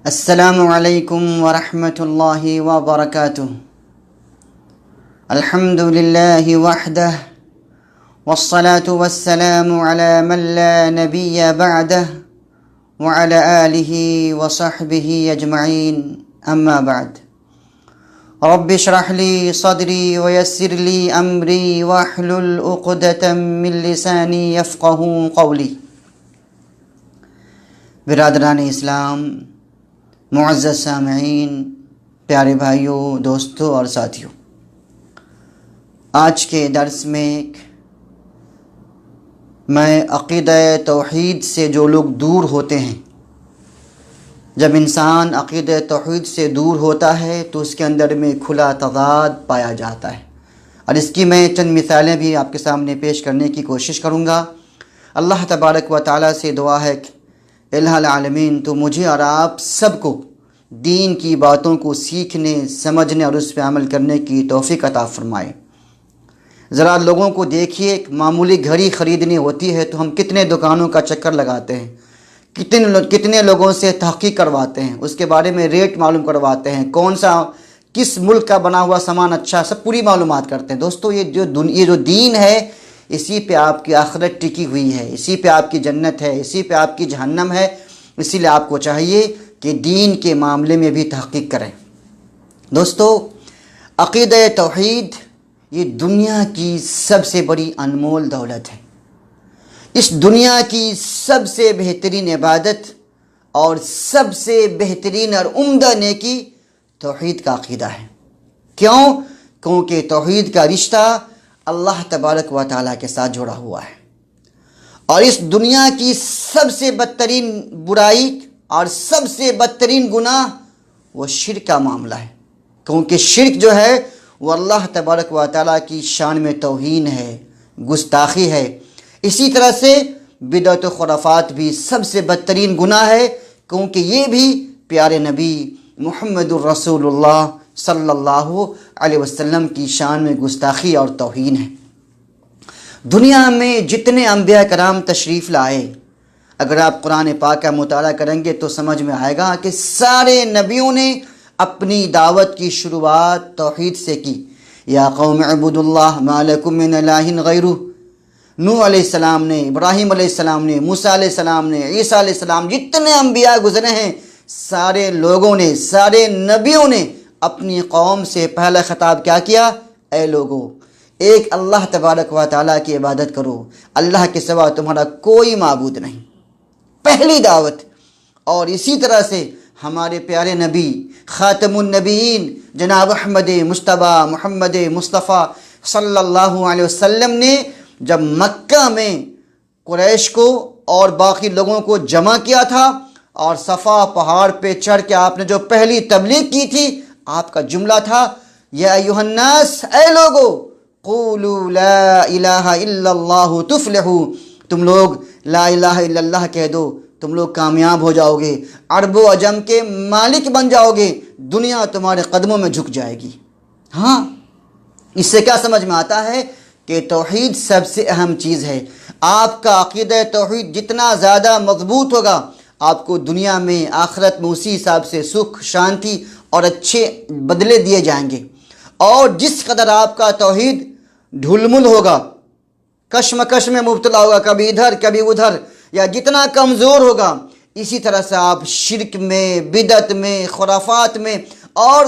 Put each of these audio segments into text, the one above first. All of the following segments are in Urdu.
السلام علیکم ورحمۃ اللہ وبرکاتہ۔ الحمد للہ وحدہ والصلاة والسلام علی من لا نبی بعدہ وعلی آلہ وصحبہ اجمعین، اما بعد۔ رب اشرح لی صدری ویسر لی امری واحلل عقدۃ من لسانی یفقہوا قولی۔ برادران اسلام، معزز سامعین، پیارے بھائیوں، دوستوں اور ساتھیوں، آج کے درس میں میں عقیدہ توحید سے جو لوگ دور ہوتے ہیں، جب انسان عقیدہ توحید سے دور ہوتا ہے تو اس کے اندر میں کھلا تضاد پایا جاتا ہے، اور اس کی میں چند مثالیں بھی آپ کے سامنے پیش کرنے کی کوشش کروں گا۔ اللہ تبارک و تعالیٰ سے دعا ہے کہ الہ العالمین تو مجھے اور آپ سب کو دین کی باتوں کو سیکھنے، سمجھنے اور اس پہ عمل کرنے کی توفیق عطا فرمائے۔ ذرا لوگوں کو دیکھیے، معمولی گھڑی خریدنی ہوتی ہے تو ہم کتنے دکانوں کا چکر لگاتے ہیں، کتنے لوگوں سے تحقیق کرواتے ہیں، اس کے بارے میں ریٹ معلوم کرواتے ہیں، کس ملک کا بنا ہوا سامان اچھا، سب پوری معلومات کرتے ہیں۔ دوستو، یہ جو دین ہے، اسی پہ آپ کی آخرت ٹکی ہوئی ہے، اسی پہ آپ کی جنت ہے، اسی پہ آپ کی جہنم ہے۔ اسی لیے آپ کو چاہیے کہ دین کے معاملے میں بھی تحقیق کریں۔ دوستو، عقیدہ توحید یہ دنیا کی سب سے بڑی انمول دولت ہے۔ اس دنیا کی سب سے بہترین عبادت اور سب سے بہترین اور عمدہ نیکی توحید کا عقیدہ ہے۔ کیونکہ توحید کا رشتہ اللہ تبارک و تعالیٰ کے ساتھ جڑا ہوا ہے، اور اس دنیا کی سب سے بدترین برائی اور سب سے بدترین گناہ وہ شرک کا معاملہ ہے، کیونکہ شرک جو ہے وہ اللہ تبارک و تعالیٰ کی شان میں توہین ہے، گستاخی ہے۔ اسی طرح سے بدعت و خرافات بھی سب سے بدترین گناہ ہے، کیونکہ یہ بھی پیارے نبی محمد الرسول اللہ صلی اللہ علیہ وسلم کی شان میں گستاخی اور توہین ہے۔ دنیا میں جتنے انبیاء کرام تشریف لائے، اگر آپ قرآن پاک کا مطالعہ کریں گے تو سمجھ میں آئے گا کہ سارے نبیوں نے اپنی دعوت کی شروعات توحید سے کی۔ یا قوم اعبدوا اللہ ما لکم من الہ غیرہ، نوح علیہ السلام نے، ابراہیم علیہ السلام نے، موسیٰ علیہ السلام نے، عیسیٰ علیہ السلام، جتنے انبیاء گزرے ہیں، سارے لوگوں نے، سارے نبیوں نے اپنی قوم سے پہلا خطاب کیا کیا؟ اے لوگو، ایک اللہ تبارک و تعالیٰ کی عبادت کرو، اللہ کے سوا تمہارا کوئی معبود نہیں، پہلی دعوت۔ اور اسی طرح سے ہمارے پیارے نبی خاتم النبیین جناب احمد مجتبیٰ محمد مصطفیٰ صلی اللہ علیہ وسلم نے جب مکہ میں قریش کو اور باقی لوگوں کو جمع کیا تھا، اور صفا پہاڑ پہ چڑھ کے آپ نے جو پہلی تبلیغ کی تھی، آپ کا جملہ تھا یا ایھا الناس، اے لوگو، قولوا لا الہ الا اللہ تفلحوا، تم لوگ لا الہ الا اللہ کہہ دو، تم لوگ کامیاب ہو جاؤ گے، عرب و عجم کے مالک بن جاؤ گے، دنیا تمہارے قدموں میں جھک جائے گی۔ ہاں، اس سے کیا سمجھ میں آتا ہے کہ توحید سب سے اہم چیز ہے۔ آپ کا عقیدہ توحید جتنا زیادہ مضبوط ہوگا، آپ کو دنیا میں آخرت میں اسی حساب سے سکھ، شانتی اور اچھے بدلے دیے جائیں گے۔ اور جس قدر آپ کا توحید ڈھلمل ہوگا، کشمکش میں مبتلا ہوگا، کبھی ادھر کبھی ادھر، یا جتنا کمزور ہوگا، اسی طرح سے آپ شرک میں، بدعت میں، خرافات میں اور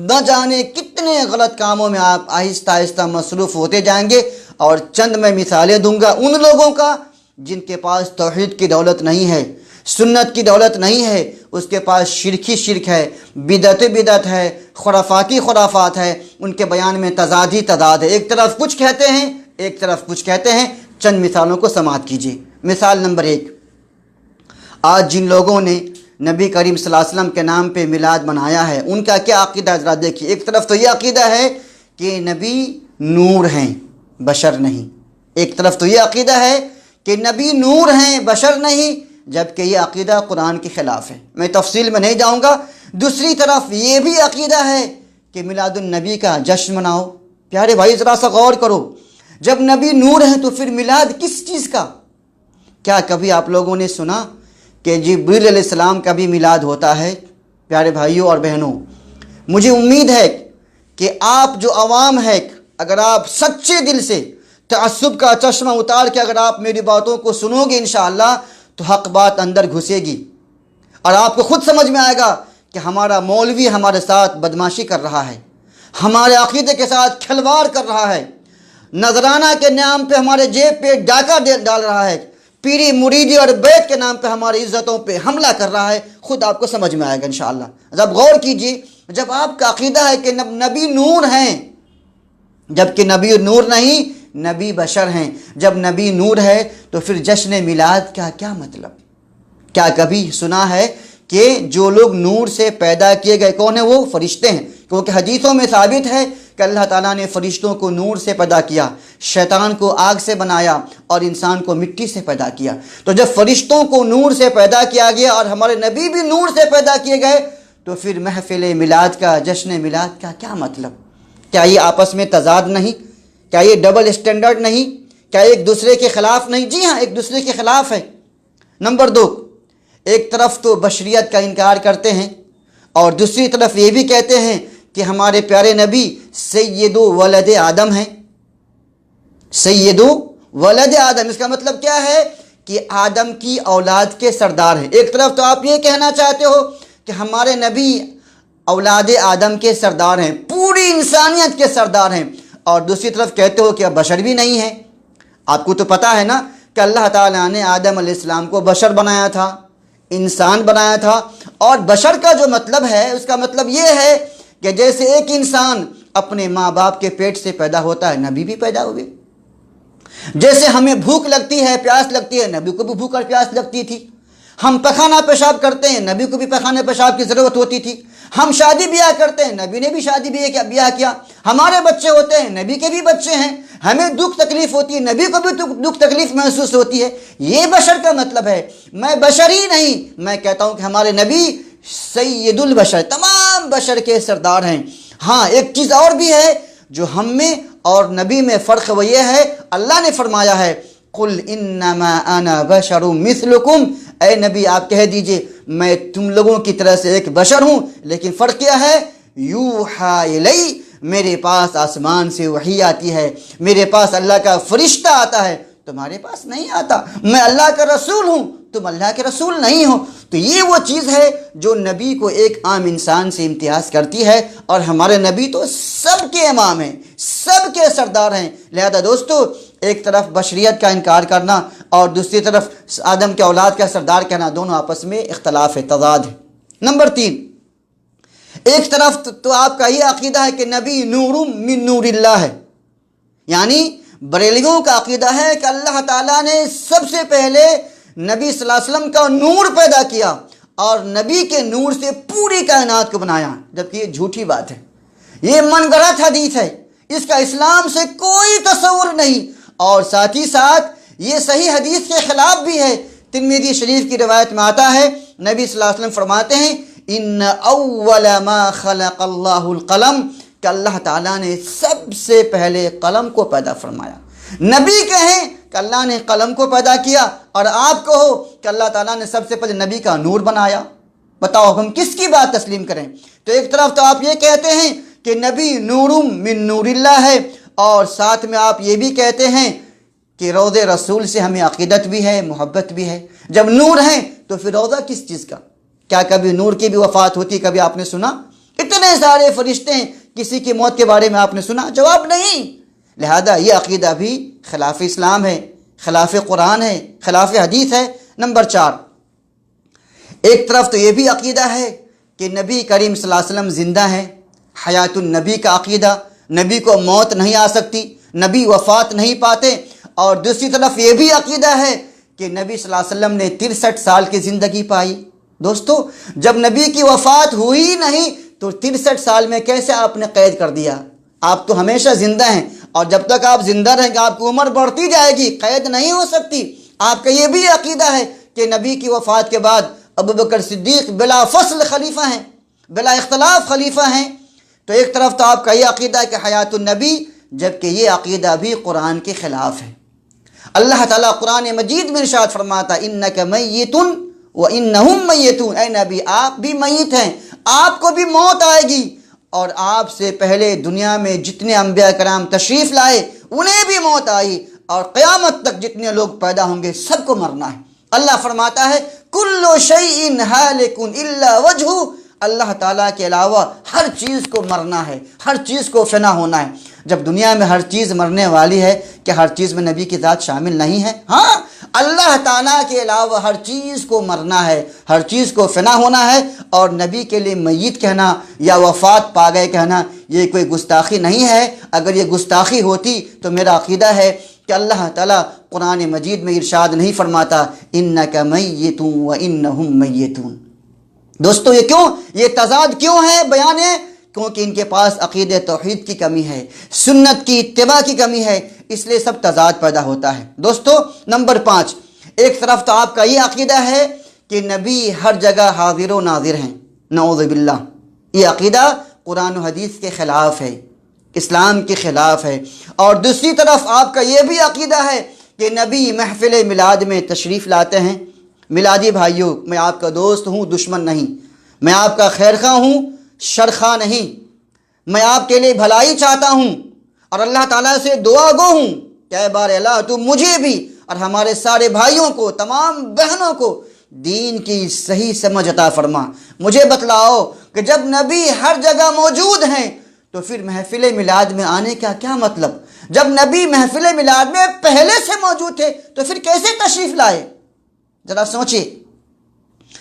نہ جانے کتنے غلط کاموں میں آپ آہستہ آہستہ مصروف ہوتے جائیں گے۔ اور چند میں مثالیں دوں گا ان لوگوں کا جن کے پاس توحید کی دولت نہیں ہے، سنت کی دولت نہیں ہے، اس کے پاس شرک ہی شرک ہے، بدعت ہے، خرافاتی خرافات ہے، ان کے بیان میں تضاد ہی تضاد ہے، ایک طرف کچھ کہتے ہیں، ایک طرف کچھ کہتے ہیں۔ چند مثالوں کو سماعت کیجیے۔ مثال نمبر 1، آج جن لوگوں نے نبی کریم صلی اللہ علیہ وسلم کے نام پہ میلاد منایا ہے، ان کا کیا عقیدہ ہے ذرا دیکھیے۔ ایک طرف تو یہ عقیدہ ہے کہ نبی نور ہیں، بشر نہیں۔ ایک طرف تو یہ عقیدہ ہے کہ نبی نور ہیں، بشر نہیں، جبکہ یہ عقیدہ قرآن کے خلاف ہے، میں تفصیل میں نہیں جاؤں گا۔ دوسری طرف یہ بھی عقیدہ ہے کہ میلاد النبی کا جشن مناؤ۔ پیارے بھائی ذرا سا غور کرو، جب نبی نور ہیں تو پھر میلاد کس چیز کا؟ کیا کبھی آپ لوگوں نے سنا کہ جبریل علیہ السلام کا بھی میلاد ہوتا ہے۔ پیارے بھائیوں اور بہنوں، مجھے امید ہے کہ آپ جو عوام ہے، اگر آپ سچے دل سے تعصب کا چشمہ اتار کے اگر آپ میری باتوں کو سنو گے انشاءاللہ تو حق بات اندر گھسے گی، اور آپ کو خود سمجھ میں آئے گا کہ ہمارا مولوی ہمارے ساتھ بدماشی کر رہا ہے، ہمارے عقیدے کے ساتھ کھلواڑ کر رہا ہے، نذرانہ کے نام پہ ہمارے جیب پہ ڈاکہ ڈال رہا ہے، پیری مریدی اور بیت کے نام پہ ہماری عزتوں پہ حملہ کر رہا ہے۔ خود آپ کو سمجھ میں آئے گا انشاءاللہ۔ جب غور کیجئے، جب آپ کا عقیدہ ہے کہ نبی نور ہیں، جبکہ نبی نور نہیں، نبی بشر ہیں، جب نبی نور ہے تو پھر جشن میلاد کا کیا مطلب؟ کیا کبھی سنا ہے کہ جو لوگ نور سے پیدا کیے گئے کون ہیں؟ وہ فرشتے ہیں، کیونکہ حدیثوں میں ثابت ہے کہ اللہ تعالیٰ نے فرشتوں کو نور سے پیدا کیا، شیطان کو آگ سے بنایا اور انسان کو مٹی سے پیدا کیا۔ تو جب فرشتوں کو نور سے پیدا کیا گیا اور ہمارے نبی بھی نور سے پیدا کیے گئے تو پھر محفل میلاد کا، جشن میلاد کا کیا مطلب؟ کیا یہ آپس میں تضاد نہیں؟ کیا یہ ڈبل اسٹینڈرڈ نہیں؟ کیا ایک دوسرے کے خلاف نہیں؟ جی ہاں، ایک دوسرے کے خلاف ہے۔ نمبر 2، ایک طرف تو بشریت کا انکار کرتے ہیں اور دوسری طرف یہ بھی کہتے ہیں کہ ہمارے پیارے نبی سید ولد آدم ہیں۔ سید ولد آدم، اس کا مطلب کیا ہے؟ کہ آدم کی اولاد کے سردار ہیں۔ ایک طرف تو آپ یہ کہنا چاہتے ہو کہ ہمارے نبی اولاد آدم کے سردار ہیں، پوری انسانیت کے سردار ہیں، اور دوسری طرف کہتے ہو کہ اب بشر بھی نہیں ہیں۔ آپ کو تو پتہ ہے نا کہ اللہ تعالیٰ نے آدم علیہ السلام کو بشر بنایا تھا، انسان بنایا تھا، اور بشر کا جو مطلب ہے اس کا مطلب یہ ہے کہ جیسے ایک انسان اپنے ماں باپ کے پیٹ سے پیدا ہوتا ہے، نبی بھی پیدا ہوئے۔ جیسے ہمیں بھوک لگتی ہے، پیاس لگتی ہے، نبی کو بھی بھوک اور پیاس لگتی تھی۔ ہم پخانہ پیشاب کرتے ہیں، نبی کو بھی پخانہ پیشاب کی ضرورت ہوتی تھی۔ ہم شادی بیاہ کرتے ہیں، نبی نے بھی شادی بیاہ کیا۔ ہمارے بچے ہوتے ہیں، نبی کے بھی بچے ہیں۔ ہمیں دکھ تکلیف ہوتی ہے، نبی کو بھی دکھ تکلیف محسوس ہوتی ہے۔ یہ بشر کا مطلب ہے۔ میں بشر ہی نہیں، میں کہتا ہوں کہ ہمارے نبی سید البشر، تمام بشر کے سردار ہیں۔ ہاں، ایک چیز اور بھی ہے جو ہم میں اور نبی میں فرق، وہ یہ ہے، اللہ نے فرمایا ہے قُلْ إِنَّمَا أَنَا بَشَرٌ مِثْلُكُمْ، اے نبی آپ کہہ دیجئے میں تم لوگوں کی طرح سے ایک بشر ہوں، لیکن فرق کیا ہے؟ یوحیٰ الی، میرے پاس آسمان سے وحی آتی ہے، میرے پاس اللہ کا فرشتہ آتا ہے، تمہارے پاس نہیں آتا۔ میں اللہ کا رسول ہوں، تم اللہ کے رسول نہیں ہو۔ تو یہ وہ چیز ہے جو نبی کو ایک عام انسان سے امتیاز کرتی ہے، اور ہمارے نبی تو سب کے امام ہیں، سب کے سردار ہیں۔ لہذا دوستو، ایک طرف بشریت کا انکار کرنا اور دوسری طرف آدم کے اولاد کا سردار کہنا، دونوں آپس میں اختلاف ہے، تضاد ہے۔ نمبر 3، ایک طرف تو آپ کا یہ عقیدہ ہے کہ نبی نور من نور اللہ ہے، یعنی بریلویوں کا عقیدہ ہے کہ اللہ تعالیٰ نے سب سے پہلے نبی صلی اللہ علیہ وسلم کا نور پیدا کیا اور نبی کے نور سے پوری کائنات کو بنایا، جبکہ یہ جھوٹی بات ہے، یہ من گڑھت حدیث ہے، اس کا اسلام سے کوئی تصور نہیں، اور ساتھ ہی ساتھ یہ صحیح حدیث کے خلاف بھی ہے۔ ترمذی شریف کی روایت میں آتا ہے، نبی صلی اللہ علیہ وسلم فرماتے ہیں ان اول ما خلق اللہ القلم، کہ اللہ تعالیٰ نے سب سے پہلے قلم کو پیدا فرمایا۔ نبی کہیں کہ اللہ نے قلم کو پیدا کیا، اور آپ کہو کہ اللہ تعالیٰ نے سب سے پہلے نبی کا نور بنایا۔ بتاؤ ہم کس کی بات تسلیم کریں؟ تو ایک طرف تو آپ یہ کہتے ہیں کہ نبی نور من نور اللہ ہے، اور ساتھ میں آپ یہ بھی کہتے ہیں کہ روضہ رسول سے ہمیں عقیدت بھی ہے، محبت بھی ہے۔ جب نور ہیں تو پھر روضہ کس چیز کا؟ کیا کبھی نور کی بھی وفات ہوتی؟ کبھی آپ نے سنا؟ اتنے سارے فرشتے ہیں، کسی کی موت کے بارے میں آپ نے سنا؟ جواب نہیں۔ لہذا یہ عقیدہ بھی خلاف اسلام ہے، خلاف قرآن ہے، خلاف حدیث ہے۔ نمبر 4، ایک طرف تو یہ بھی عقیدہ ہے کہ نبی کریم صلی اللہ علیہ وسلم زندہ ہیں، حیات النبی کا عقیدہ، نبی کو موت نہیں آ سکتی، نبی وفات نہیں پاتے، اور دوسری طرف یہ بھی عقیدہ ہے کہ نبی صلی اللہ علیہ وسلم نے 63 سال کی زندگی پائی۔ دوستو، جب نبی کی وفات ہوئی نہیں تو 63 سال میں کیسے آپ نے قید کر دیا؟ آپ تو ہمیشہ زندہ ہیں، اور جب تک آپ زندہ رہیں گے آپ کی عمر بڑھتی جائے گی، قید نہیں ہو سکتی۔ آپ کا یہ بھی عقیدہ ہے کہ نبی کی وفات کے بعد ابوبکر صدیق بلا فصل خلیفہ ہیں، بلا اختلاف خلیفہ ہیں۔ تو ایک طرف تو آپ کا یہ عقیدہ ہے کہ حیات النبی، جبکہ یہ عقیدہ بھی قرآن کے خلاف ہے۔ اللہ تعالیٰ قرآن مجید میں ارشاد فرماتا انک میت وَإِنَّهُمْ مَيِّتُونَ، اے نبی آپ بھی میت ہیں، آپ کو بھی موت آئے گی، اور آپ سے پہلے دنیا میں جتنے انبیاء کرام تشریف لائے انہیں بھی موت آئی، اور قیامت تک جتنے لوگ پیدا ہوں گے سب کو مرنا ہے۔ اللہ فرماتا ہے کُلُّ شَيْءٍ هَالِكٌ إِلَّا وَجْهُ، اللہ تعالیٰ کے علاوہ ہر چیز کو مرنا ہے، ہر چیز کو فنا ہونا ہے۔ جب دنیا میں ہر چیز مرنے والی ہے، کہ ہر چیز میں نبی کی ذات شامل نہیں ہے؟ ہاں، اللہ تعالیٰ کے علاوہ ہر چیز کو مرنا ہے، ہر چیز کو فنا ہونا ہے، اور نبی کے لیے میت کہنا یا وفات پا گئے کہنا یہ کوئی گستاخی نہیں ہے۔ اگر یہ گستاخی ہوتی تو میرا عقیدہ ہے کہ اللہ تعالیٰ قرآن مجید میں ارشاد نہیں فرماتا اِنَّكَ مَيِّتٌ وَإِنَّهُمْ مَيِّتُونَ۔ دوستو یہ کیوں، یہ تضاد کیوں ہے بیان ہے؟ کیونکہ ان کے پاس عقیدہ توحید کی کمی ہے، سنت کی اتباع کی کمی ہے، اس لیے سب تضاد پیدا ہوتا ہے۔ دوستو نمبر 5، ایک طرف تو آپ کا یہ عقیدہ ہے کہ نبی ہر جگہ حاضر و ناظر ہیں، نعوذ باللہ، یہ عقیدہ قرآن و حدیث کے خلاف ہے، اسلام کے خلاف ہے۔ اور دوسری طرف آپ کا یہ بھی عقیدہ ہے کہ نبی محفل میلاد میں تشریف لاتے ہیں۔ میلادی بھائیوں، میں آپ کا دوست ہوں، دشمن نہیں، میں آپ کا خیر خواہ ہوں، شرخواہ نہیں، میں آپ کے لیے بھلائی چاہتا ہوں، اور اللہ تعالیٰ سے دعا گو ہوں کہ اے بار اللہ تو مجھے بھی اور ہمارے سارے بھائیوں کو، تمام بہنوں کو دین کی صحیح سمجھ عطا فرما۔ مجھے بتلاؤ کہ جب نبی ہر جگہ موجود ہیں تو پھر محفل میلاد میں آنے کا کیا مطلب؟ جب نبی محفل میلاد میں پہلے سے موجود تھے تو پھر کیسے تشریف لائے؟ ذرا سوچئے،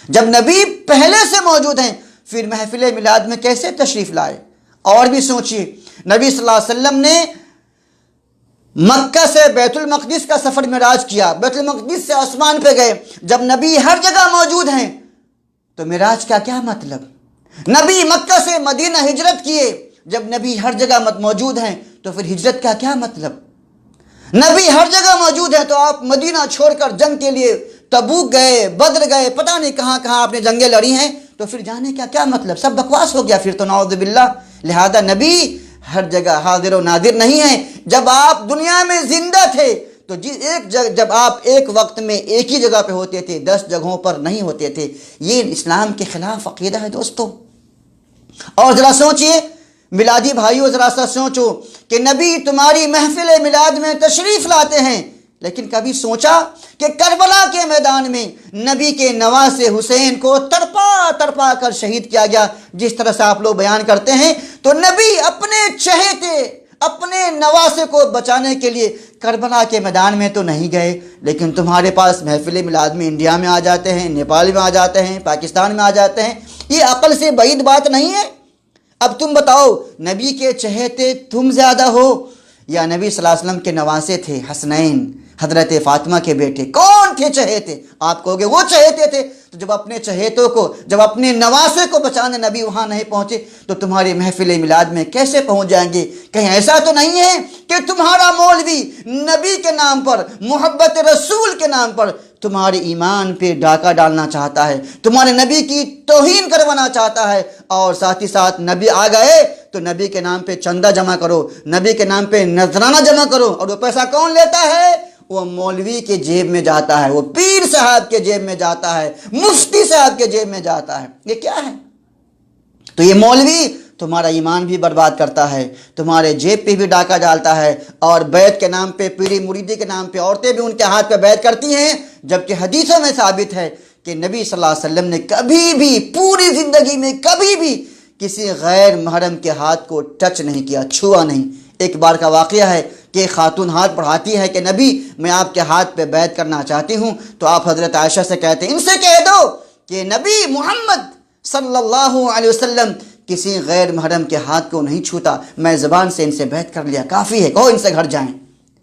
جب نبی پہلے سے موجود ہیں پھر محفل میلاد میں کیسے تشریف لائے؟ اور بھی سوچئے، نبی صلی اللہ علیہ وسلم نے مکہ سے بیت المقدس کا سفر معراج کیا، بیت المقدس سے آسمان پہ گئے، جب نبی ہر جگہ موجود ہیں تو معراج کا کیا مطلب؟ نبی مکہ سے مدینہ ہجرت کیے، جب نبی ہر جگہ موجود ہیں تو پھر ہجرت کا کیا مطلب؟ نبی ہر جگہ موجود ہے تو آپ مدینہ چھوڑ کر جنگ کے لیے تبوک گئے، بدر گئے، پتہ نہیں کہاں کہاں آپ نے جنگیں لڑی ہیں، تو پھر جانے کا کیا مطلب؟ سب بکواس ہو گیا پھر تو، نعوذ باللہ۔ لہذا نبی ہر جگہ حاضر و ناظر نہیں ہیں۔ جب آپ دنیا میں زندہ تھے تو جب آپ ایک وقت میں ایک ہی جگہ پہ ہوتے تھے، 10 جگہوں پر نہیں ہوتے تھے۔ یہ اسلام کے خلاف عقیدہ ہے دوستو۔ اور ذرا سوچئے میلادی بھائیوں، ذرا سا سوچو کہ نبی تمہاری محفل میلاد میں تشریف لاتے ہیں، لیکن کبھی سوچا کہ کربلا کے میدان میں نبی کے نواسے حسین کو تڑپا تڑپا کر شہید کیا گیا، جس طرح سے آپ لوگ بیان کرتے ہیں، تو نبی اپنے چہیتے، اپنے نواسے کو بچانے کے لیے کربلا کے میدان میں تو نہیں گئے، لیکن تمہارے پاس محفل میلاد میں انڈیا میں آ جاتے ہیں، نیپال میں آ جاتے ہیں، پاکستان میں آ جاتے ہیں۔ یہ عقل سے بعید بات نہیں ہے؟ اب تم بتاؤ، نبی کے چہیتے تم زیادہ ہو یا نبی صلی اللہ علیہ وسلم کے نواسے تھے حسنین، حضرت فاطمہ کے بیٹے؟ کون تھے چہیتے؟ آپ کہو گے وہ چہیتے تھے۔ تو جب اپنے چہیتوں کو، جب اپنے نواسے کو بچانے نبی وہاں نہیں پہنچے تو تمہارے محفل میلاد میں کیسے پہنچ جائیں گے؟ کہیں ایسا تو نہیں ہے کہ تمہارا مولوی نبی کے نام پر، محبت رسول کے نام پر تمہارے ایمان پہ ڈاکہ ڈالنا چاہتا ہے، تمہارے نبی کی توہین کروانا چاہتا ہے، اور ساتھ ہی ساتھ نبی آ گئے تو نبی کے نام پہ چندہ جمع کرو، نبی کے نام پہ نذرانہ جمع کرو، اور وہ پیسہ کون لیتا ہے؟ وہ مولوی کے جیب میں جاتا ہے، وہ پیر صاحب کے جیب میں جاتا ہے، مفتی صاحب کے جیب میں جاتا ہے۔ یہ کیا ہے؟ تو یہ مولوی تمہارا ایمان بھی برباد کرتا ہے، تمہارے جیب پہ بھی ڈاکہ ڈالتا ہے، اور بیعت کے نام پہ، پیری مریدی کے نام پہ عورتیں بھی ان کے ہاتھ پہ بیعت کرتی ہیں، جبکہ حدیثوں میں ثابت ہے کہ نبی صلی اللہ علیہ وسلم نے کبھی بھی، پوری زندگی میں کبھی بھی کسی غیر محرم کے ہاتھ کو ٹچ نہیں کیا، چھوا نہیں۔ ایک بار کا واقعہ ہے کہ خاتون ہاتھ بڑھاتی ہے کہ نبی میں آپ کے ہاتھ پہ بیعت کرنا چاہتی ہوں، تو آپ حضرت عائشہ سے کہتے ہیں ان سے کہہ دو کہ نبی محمد صلی اللہ علیہ وسلم کسی غیر محرم کے ہاتھ کو نہیں چھوتا، میں زبان سے ان سے بیعت کر لیا، کافی ہے، کہو ان سے گھر جائیں۔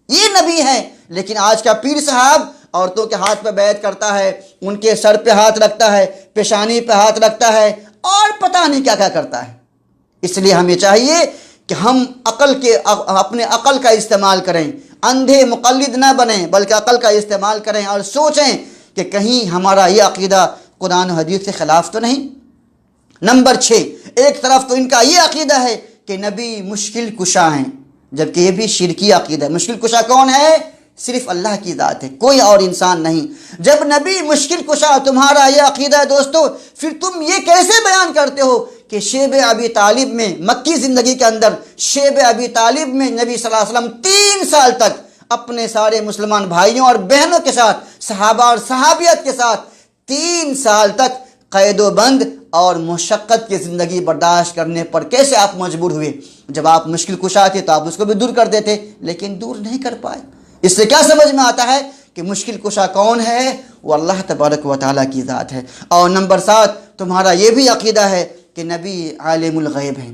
یہ نبی ہے۔ لیکن آج کا پیر صاحب عورتوں کے ہاتھ پہ بیعت کرتا ہے، ان کے سر پہ ہاتھ رکھتا ہے، پیشانی پہ ہاتھ رکھتا ہے، اور پتہ نہیں کیا کیا کرتا ہے۔ اس لیے ہمیں چاہیے کہ ہم اپنے عقل کا استعمال کریں، اندھے مقلد نہ بنیں، بلکہ عقل کا استعمال کریں اور سوچیں کہ کہیں ہمارا یہ عقیدہ قرآن و حدیث کے خلاف تو نہیں۔ نمبر 6، ایک طرف تو ان کا یہ عقیدہ ہے کہ نبی مشکل کشا ہیں، جبکہ یہ بھی شرکی عقیدہ ہے۔ مشکل کشا کون ہے؟ صرف اللہ کی ذات ہے، کوئی اور انسان نہیں۔ جب نبی مشکل کشا تمہارا یہ عقیدہ ہے دوستو، پھر تم یہ کیسے بیان کرتے ہو کہ شیب ابی طالب میں، مکی زندگی کے اندر شیب ابی طالب میں نبی صلی اللہ علیہ وسلم 3 سال تک اپنے سارے مسلمان بھائیوں اور بہنوں کے ساتھ، صحابہ اور صحابیت کے ساتھ 3 سال تک قید و بند اور مشقت کی زندگی برداشت کرنے پر کیسے آپ مجبور ہوئے؟ جب آپ مشکل کشا تھے تو آپ اس کو بھی دور کر دیتے، لیکن دور نہیں کر پائے۔ اس سے کیا سمجھ میں آتا ہے کہ مشکل کشا کون ہے؟ وہ اللہ تبارک و تعالیٰ کی ذات ہے۔ اور نمبر 7، تمہارا یہ بھی عقیدہ ہے کہ نبی عالم الغیب ہیں،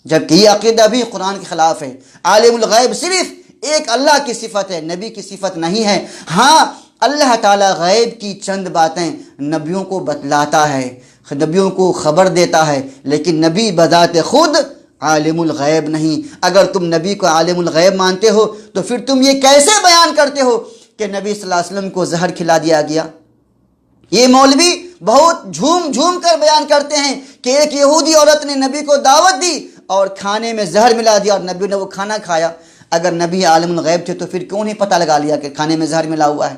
جبکہ یہ عقیدہ بھی قرآن کے خلاف ہے۔ عالم الغیب صرف ایک اللہ کی صفت ہے، نبی کی صفت نہیں ہے۔ ہاں، اللہ تعالیٰ غیب کی چند باتیں نبیوں کو بتلاتا ہے، نبیوں کو خبر دیتا ہے، لیکن نبی بذات خود عالم الغیب نہیں۔ اگر تم نبی کو عالم الغیب مانتے ہو تو پھر تم یہ کیسے بیان کرتے ہو کہ نبی صلی اللہ علیہ وسلم کو زہر کھلا دیا گیا؟ یہ مولوی بہت جھوم جھوم کر بیان کرتے ہیں کہ ایک یہودی عورت نے نبی کو دعوت دی اور کھانے میں زہر ملا دیا اور نبی نے وہ کھانا کھایا۔ اگر نبی عالم الغیب تھے تو پھر کیوں نہیں پتہ لگا لیا کہ کھانے میں زہر ملا ہوا ہے؟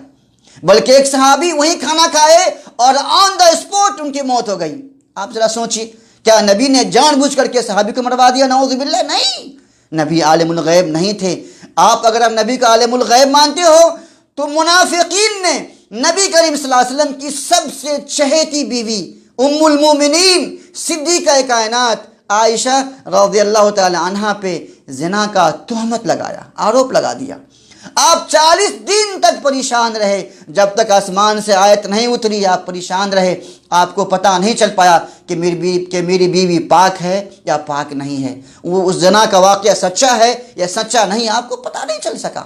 بلکہ ایک صحابی وہیں کھانا کھائے اور آن دا اسپوٹ ان کی موت ہو گئی۔ آپ ذرا سوچئے، کیا نبی نے جان بوجھ کر کے صحابی کو مروا دیا؟ نعوذ باللہ، نہیں، نبی عالم الغیب نہیں تھے۔ آپ اگر نبی کا عالم الغیب مانتے ہو تو منافقین نے نبی کریم صلی اللہ علیہ وسلم کی سب سے چہیتی بیوی ام المومنین صدیقہ کائنات عائشہ رضی اللہ تعالی عنہا پہ زنا کا تہمت لگایا، آروپ لگا دیا۔ آپ 40 دن تک پریشان رہے، جب تک آسمان سے آیت نہیں اتری آپ پریشان رہے۔ آپ کو پتہ نہیں چل پایا کہ میری بیوی پاک ہے یا پاک نہیں ہے، وہ اس زنا کا واقعہ سچا ہے یا سچا نہیں، آپ کو پتہ نہیں چل سکا۔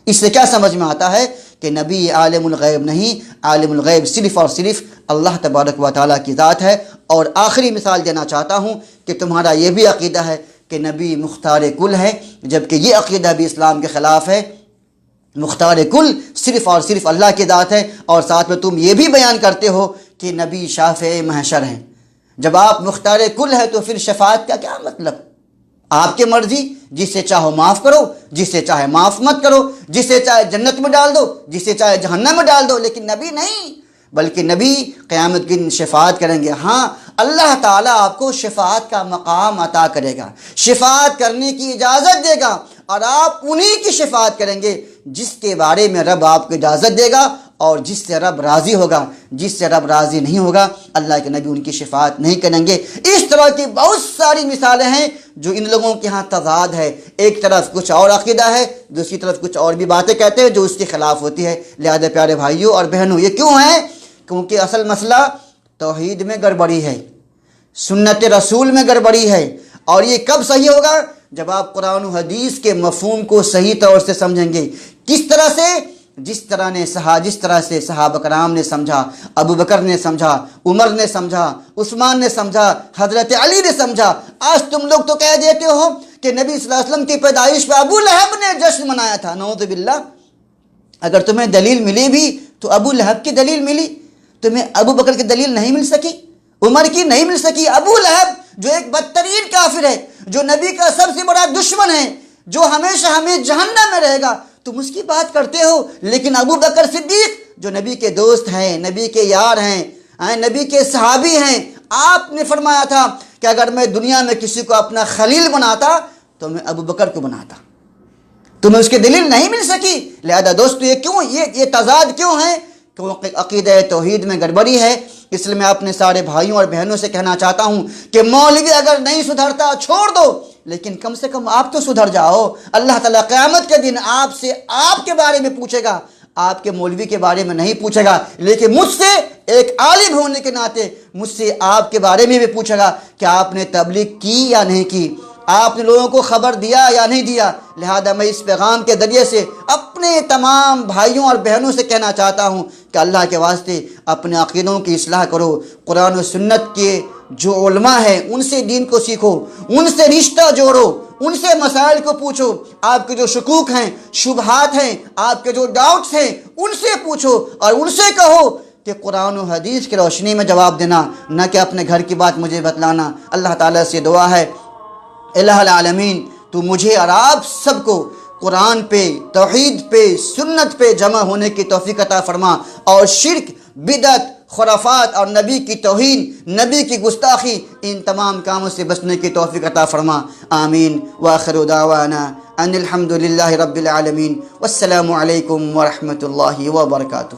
اس سے کیا سمجھ میں آتا ہے کہ نبی عالم الغیب نہیں، عالم الغیب صرف اور صرف اللہ تبارک و تعالیٰ کی ذات ہے۔ اور آخری مثال دینا چاہتا ہوں کہ تمہارا یہ بھی عقیدہ ہے کہ نبی مختار کل ہے، جبکہ یہ عقیدہ بھی اسلام کے خلاف ہے۔ مختار کل صرف اور صرف اللہ کی ذات ہے، اور ساتھ میں تم یہ بھی بیان کرتے ہو کہ نبی شافع محشر ہیں۔ جب آپ مختار کل ہے تو پھر شفاعت کا کیا مطلب؟ آپ کی مرضی، جسے چاہو معاف کرو، جسے چاہے معاف مت کرو، جسے چاہے جنت میں ڈال دو، جسے چاہے جہنم میں ڈال دو، لیکن نبی نہیں، بلکہ نبی قیامت کے دن شفاعت کریں گے۔ ہاں، اللہ تعالیٰ آپ کو شفاعت کا مقام عطا کرے گا، شفاعت کرنے کی اجازت دے گا، اور آپ انہی کی شفاعت کریں گے جس کے بارے میں رب آپ کو اجازت دے گا اور جس سے رب راضی ہوگا۔ جس سے رب راضی نہیں ہوگا اللہ کے نبی ان کی شفاعت نہیں کریں گے۔ اس طرح کی بہت ساری مثالیں ہیں جو ان لوگوں کے ہاں تضاد ہے، ایک طرف کچھ اور عقیدہ ہے، دوسری طرف کچھ اور بھی باتیں کہتے ہیں جو اس کے خلاف ہوتی ہے۔ لہذا پیارے بھائیوں اور بہنوں، یہ کیوں ہے؟ کیونکہ اصل مسئلہ توحید میں گڑبڑی ہے، سنت رسول میں گڑبڑی ہے، اور یہ کب صحیح ہوگا؟ جب آپ قرآن و حدیث کے مفہوم کو صحیح طور سے سمجھیں گے۔ کس طرح سے؟ جس طرح سے صحابہ کرام نے سمجھا، ابو بکر نے سمجھا، عمر نے سمجھا، عثمان نے سمجھا، حضرت علی نے سمجھا۔ آج تم لوگ تو کہہ دیتے ہو کہ نبی صلی اللہ علیہ وسلم کی پیدائش پہ ابو لہب نے جشن منایا تھا، نعوذ باللہ۔ اگر تمہیں دلیل ملی بھی تو ابو لہب کی دلیل ملی، تمہیں ابو بکر کی دلیل نہیں مل سکی، عمر کی نہیں مل سکی۔ ابو لہب جو ایک بدترین کافر ہے، جو نبی کا سب سے بڑا دشمن ہے، جو ہمیشہ ہمیں جہنم میں رہے گا، تم اس کی بات کرتے ہو۔ لیکن ابو بکر صدیق جو نبی کے دوست ہیں، نبی کے یار ہیں، نبی کے صحابی ہیں، آپ نے فرمایا تھا کہ اگر میں دنیا میں کسی کو اپنا خلیل بناتا تو میں ابو بکر کو بناتا۔ تمہیں اس کی دلیل نہیں مل سکی۔ لہذا دوستو، یہ تضاد کیوں ہے؟ کیونکہ عقیدہ توحید میں گڑبڑی ہے۔ اس لیے میں اپنے سارے بھائیوں اور بہنوں سے کہنا چاہتا ہوں کہ مولوی اگر نہیں سدھرتا چھوڑ دو، لیکن کم سے کم آپ تو سدھر جاؤ۔ اللہ تعالیٰ قیامت کے دن آپ سے آپ کے بارے میں پوچھے گا، آپ کے مولوی کے بارے میں نہیں پوچھے گا، لیکن مجھ سے ایک عالم ہونے کے ناطے مجھ سے آپ کے بارے میں بھی پوچھے گا کہ آپ نے تبلیغ کی یا نہیں کی، آپ نے لوگوں کو خبر دیا یا نہیں دیا۔ لہذا میں اس پیغام کے ذریعے سے اپنے تمام بھائیوں اور بہنوں سے کہنا چاہتا ہوں کہ اللہ کے واسطے اپنے عقیدوں کی اصلاح کرو، قرآن و سنت کے جو علماء ہیں ان سے دین کو سیکھو، ان سے رشتہ جوڑو، ان سے مسائل کو پوچھو، آپ کے جو شکوک ہیں، شبہات ہیں، آپ کے جو ڈاؤٹس ہیں ان سے پوچھو، اور ان سے کہو کہ قرآن و حدیث کی روشنی میں جواب دینا، نہ کہ اپنے گھر کی بات مجھے بتلانا۔ اللہ تعالیٰ سے دعا ہے، الہ العالمین تو مجھے اور آپ سب کو قرآن پہ، توحید پہ، سنت پہ جمع ہونے کی توفیق عطا فرما، اور شرک، بدعت، خرافات اور نبی کی توہین، نبی کی گستاخی، ان تمام کاموں سے بچنے کی توفیق عطا فرما، آمین۔ وآخر دعوانا ان الحمد للہ رب العالمین، والسلام علیکم ورحمۃ اللہ وبرکاتہ۔